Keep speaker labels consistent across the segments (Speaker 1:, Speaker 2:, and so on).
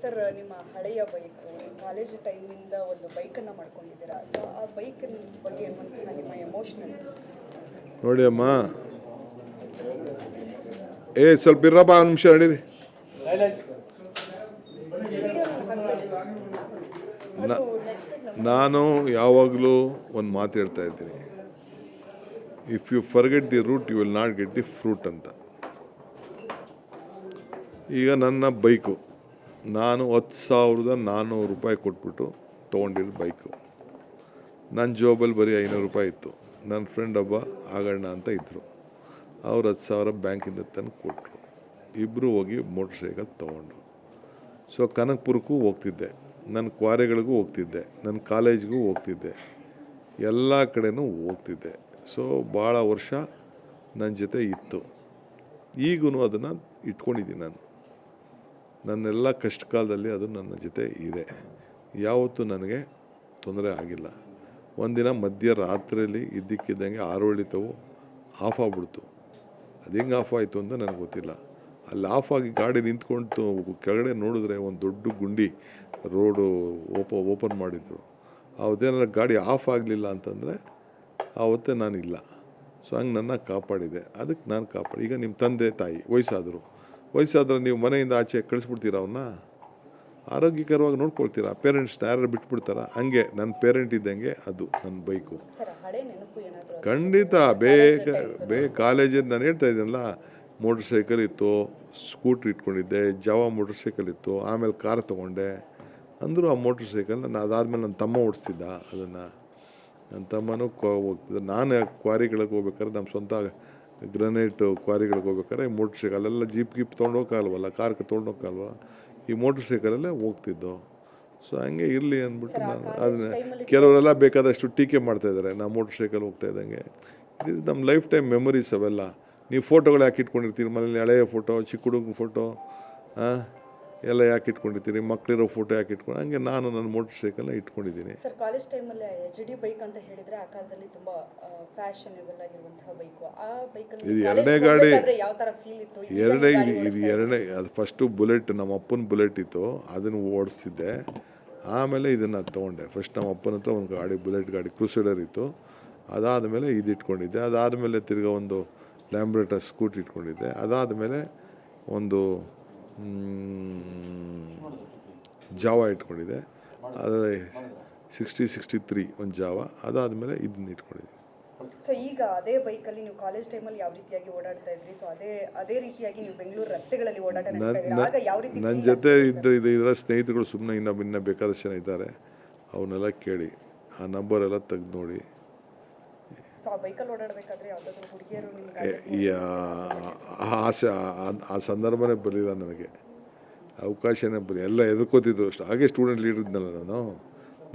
Speaker 1: Sir, ನಿಮ್ಮ ಹಳೆಯ bike college ಟೈಮಿಂದ ಒಂದು ಬೈಕನ್ನು ಮಾಡ್ಕೊಂಡಿದ್ದೀರಾ. ಸೊ ಆ ಬೈಕಿನ ಬಗ್ಗೆ ಏನ್ಮಾಡ್ತೀರಾ, ನಿಮ್ಮ ಎಮೋಷನಲ್?
Speaker 2: ನೋಡಿ ಅಮ್ಮ, ಸ್ವಲ್ಪ ಇರಪ್ಪ, ಒಂದು ನಿಮಿಷ ನಡೀರಿ. ನಾನು ಯಾವಾಗಲೂ ಒಂದು ಮಾತು ಹೇಳ್ತಾ ಇದ್ದೀನಿ, if you forget the root you will not get the fruit ಅಂತ. ಈಗ ನನ್ನ ಬೈಕು ನಾನು 10,400 ರೂಪಾಯಿ ಕೊಟ್ಬಿಟ್ಟು ತೊಗೊಂಡಿರೋ ಬೈಕು. ನನ್ನ ಜೋಬಲ್ಲಿ ಬರೀ 500 ರೂಪಾಯಿ ಇತ್ತು. ನನ್ನ ಫ್ರೆಂಡ್ ಒಬ್ಬ ಆಗಣ್ಣ ಅಂತ ಇದ್ದರು, ಅವ್ರು 10,000 ಬ್ಯಾಂಕಿಂದ ತಂದು ಕೊಟ್ಟರು. ಇಬ್ಬರು ಹೋಗಿ ಮೋಟ್ರ್ ಸೈಕಲ್ ತೊಗೊಂಡು ಸೊ ಕನಕಪುರಕ್ಕೂ ಹೋಗ್ತಿದ್ದೆ, ನನ್ನ ಕ್ವಾರೆಗಳಿಗೂ ಹೋಗ್ತಿದ್ದೆ, ನನ್ನ ಕಾಲೇಜ್ಗೂ ಹೋಗ್ತಿದ್ದೆ, ಎಲ್ಲ ಕಡೆನೂ ಹೋಗ್ತಿದ್ದೆ. ಸೊ ಭಾಳ ವರ್ಷ ನನ್ನ ಜೊತೆ ಇತ್ತು. ಈಗೂ ಅದನ್ನು ಇಟ್ಕೊಂಡಿದ್ದೀನಿ ನಾನು. ನನ್ನೆಲ್ಲ ಕಷ್ಟ ಕಾಲದಲ್ಲಿ ಅದು ನನ್ನ ಜೊತೆ ಇದೆ. ಯಾವತ್ತೂ ನನಗೆ ತೊಂದರೆ ಆಗಿಲ್ಲ. ಒಂದಿನ ಮಧ್ಯರಾತ್ರಿಯಲ್ಲಿ ಇದ್ದಕ್ಕಿದ್ದಂಗೆ ಆರೋಳಿತವು ಆಫ್ ಆಗಿಬಿಡ್ತು. ಅದು ಹೆಂಗೆ ಆಫ್ ಆಯಿತು ಅಂತ ನನಗೆ ಗೊತ್ತಿಲ್ಲ. ಅಲ್ಲಿ ಆಫ್ ಆಗಿ ಗಾಡಿ ನಿಂತ್ಕೊಂಡು ಕೆಳಗಡೆ ನೋಡಿದ್ರೆ ಒಂದು ದೊಡ್ಡ ಗುಂಡಿ ರೋಡು ಓಪನ್ ಮಾಡಿದ್ರು. ಅವತ್ತೇನಾರ ಗಾಡಿ ಆಫ್ ಆಗಲಿಲ್ಲ ಅಂತಂದರೆ ಆವತ್ತೇ ನಾನಿಲ್ಲ. ಸೊ ಹಂಗೆ ನನ್ನ ಕಾಪಾಡಿದೆ. ಅದಕ್ಕೆ ನಾನು ಕಾಪಾಡಿ. ಈಗ ನಿಮ್ಮ ತಂದೆ ತಾಯಿ ವಯಸ್ಸಾದ್ರೆ ನೀವು ಮನೆಯಿಂದ ಆಚೆ ಕಳಿಸ್ಬಿಡ್ತೀರ, ಅವನ್ನ ಆರೋಗ್ಯಕರವಾಗಿ ನೋಡ್ಕೊಳ್ತೀರಾ. ಪೇರೆಂಟ್ಸ್ನ ಯಾರು ಬಿಟ್ಬಿಡ್ತಾರ? ಹಂಗೆ ನನ್ನ ಪೇರೆಂಟ್ ಇದ್ದಂಗೆ ಅದು ನನ್ನ ಬೈಕು. ಖಂಡಿತ ಕಾಲೇಜಲ್ಲಿ ನಾನು ಹೇಳ್ತಾ ಇದ್ದೀನಲ್ಲ, ಮೋಟ್ರ್ ಸೈಕಲ್ ಇತ್ತು, ಸ್ಕೂಟ್ರ್ ಇಟ್ಕೊಂಡಿದ್ದೆ, ಜಾವ ಮೋಟ್ರ್ ಸೈಕಲ್ ಇತ್ತು, ಆಮೇಲೆ ಕಾರ್ ತೊಗೊಂಡೆ. ಅಂದರೂ ಆ ಮೋಟ್ರ್ ಸೈಕಲ್ ನಾನು ಅದಾದಮೇಲೆ ನನ್ನ ತಮ್ಮ ಓಡಿಸ್ತಿದ್ದ ಅದನ್ನು. ನನ್ನ ತಮ್ಮನೂ ಹೋಗ್ತಿದ್ದ. ನಾನು ಕ್ವಾರಿಗಳಿಗೆ ಹೋಗ್ಬೇಕಾದ್ರೆ, ನಮ್ಮ ಸ್ವಂತ ಗ್ರನೇಟ್ ಕ್ವಾರಿಗಳಿಗೆ ಹೋಗ್ಬೇಕಾದ್ರೆ ಈ ಮೋಟ್ರ್ ಸೈಕಲ್ ಎಲ್ಲ ಜೀಪ್ ತೊಗೊಂಡೋಗಲ್ವಲ್ಲ, ಕಾರ್ಗೆ ತೊಗೊಂಡೋಗಲ್ವ, ಈ ಮೋಟ್ರ್ ಸೈಕಲಲ್ಲೇ ಹೋಗ್ತಿದ್ದೋ. ಸೊ ಹಂಗೆ ಇರಲಿ ಅಂದ್ಬಿಟ್ಟು ನಾನು ಅದನ್ನ ಕೆಲವರೆಲ್ಲ ಬೇಕಾದಷ್ಟು ಟೀಕೆ ಮಾಡ್ತಾಯಿದ್ದಾರೆ, ನಾವು ಮೋಟ್ರ್ ಸೈಕಲ್ ಹೋಗ್ತಾ ಇದ್ದಂಗೆ. ಇಟ್ ಈಸ್ ನಮ್ಮ ಲೈಫ್ ಟೈಮ್ ಮೆಮೊರೀಸ್ ಅವೆಲ್ಲ. ನೀವು ಫೋಟೋಗಳು ಯಾಕೆ ಇಟ್ಕೊಂಡಿರ್ತೀರಿ ಮನೇಲಿ? ಹಳೆಯ ಫೋಟೋ, ಚಿಕ್ಕ ಹುಡುಗ ಫೋಟೋ ಎಲ್ಲ ಯಾಕೆ ಇಟ್ಕೊಂಡಿರ್ತೀರಿ? ಮಕ್ಕಳಿರೋ ಫೋಟೋ ಯಾಕೆ ಇಟ್ಕೊಂಡು? ಹಂಗೆ ನಾನು ನನ್ನ ಮೋಟ್ರ್ ಸೈಕಲ್ನ ಇಟ್ಕೊಂಡಿದ್ದೀನಿ.
Speaker 1: ಸರ್, ಕಾಲೇಜ್ ಟೈಮಲ್ಲಿ HD ಬೈಕ್ ಅಂತ ಹೇಳಿದರೆ ಆ ಕಾಲದಲ್ಲಿ ತುಂಬ ಫ್ಯಾಷನೇಬಲ್ ಆಗಿರುವಂತಹ ಬೈಕು. ಆ ಬೈಕಲ್ಲಿ
Speaker 2: ಇದು ಎರಡನೇ ಗಾಡಿ,
Speaker 1: ಯಾವ ಥರ ಫೀಲ್ ಇತ್ತು?
Speaker 2: ಇದು ಎರಡನೇ. ಅದು ಫಸ್ಟು ಬುಲೆಟ್, ನಮ್ಮ ಅಪ್ಪನ ಬುಲೆಟ್ ಇತ್ತು, ಅದನ್ನು ಓಡಿಸ್ತಿದ್ದೆ. ಆಮೇಲೆ ಇದನ್ನು ತೊಗೊಂಡೆ. ಫಸ್ಟ್ ನಮ್ಮ ಅಪ್ಪನ ಹತ್ರ ಒಂದು ಗಾಡಿ, ಬುಲೆಟ್ ಗಾಡಿ ಕ್ರೂಸೈಡರ್ ಇತ್ತು. ಅದಾದಮೇಲೆ ಇದು ಇಟ್ಕೊಂಡಿದ್ದೆ. ಅದಾದಮೇಲೆ ತಿರ್ಗಾ ಒಂದು ಲ್ಯಾಂಬ್ರೆಟಾ ಸ್ಕೂಟಿ ಇಟ್ಕೊಂಡಿದ್ದೆ. ಅದಾದಮೇಲೆ ಒಂದು ಜಾವ ಇಟ್ಕೊಂಡಿದ್ದೆ. ಅದು 63 ಒಂದು ಜಾವ. ಅದಾದಮೇಲೆ ಇದನ್ನ ಇಟ್ಕೊಂಡಿದ್ದೆ.
Speaker 1: ಸೊ ಈಗ ಅದೇ ಬೈಕಲ್ಲಿ ನೀವು ಕಾಲೇಜ್ ಟೈಮಲ್ಲಿ ಯಾವ ರೀತಿಯಾಗಿ ಓಡಾಡ್ತಾ ಇದ್ರಿ, ಸೊ ಅದೇ ರೀತಿಯಾಗಿ ನೀವು ಬೆಂಗಳೂರು ರಸ್ತೆಗಳಲ್ಲಿ ಓಡಾಟ ನಡೆಸ್ತಾ ಇದ್ದೀರಾ? ಆಗ ಯಾವ ರೀತಿ?
Speaker 2: ನನ್ನ ಜೊತೆ ಇರೋ ಸ್ನೇಹಿತರುಗಳು ಸುಮ್ಮನೆ ಇನ್ನೂ ಬೇಕಾದಷ್ಟು ಜನ ಇದ್ದಾರೆ, ಅವನ್ನೆಲ್ಲ ಕೇಳಿ, ಆ ನಂಬರೆಲ್ಲ ತೆಗೆದು ನೋಡಿ.
Speaker 1: ಸೊ ಆ ಬೈಕಲ್ಲಿ ಓಡಾಡಬೇಕಾದ್ರೆ ಯಾವುದಾದ್ರೂ ಹುಡುಗಿಯರು
Speaker 2: ಆ ಸಂದರ್ಭನೇ ಬರಲಿಲ್ಲ ನನಗೆ, ಅವಕಾಶನೇ ಬರಲಿ. ಎಲ್ಲ ಎದುರ್ಕೋತಿದ್ರು ಅಷ್ಟು. ಹಾಗೆ ಸ್ಟೂಡೆಂಟ್ ಲೀಡರ್ ಇದ್ನಲ್ಲ ನಾನು,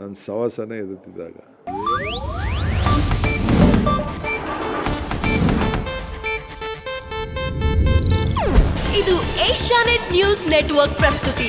Speaker 2: ನನ್ನ ಸವಾಸನೇ ಎದುರ್ತಿದ್ದಾಗ.
Speaker 3: ಇದು ಏಷ್ಯಾನೆಟ್ ನ್ಯೂಸ್ ನೆಟ್ವರ್ಕ್ ಪ್ರಸ್ತುತಿ.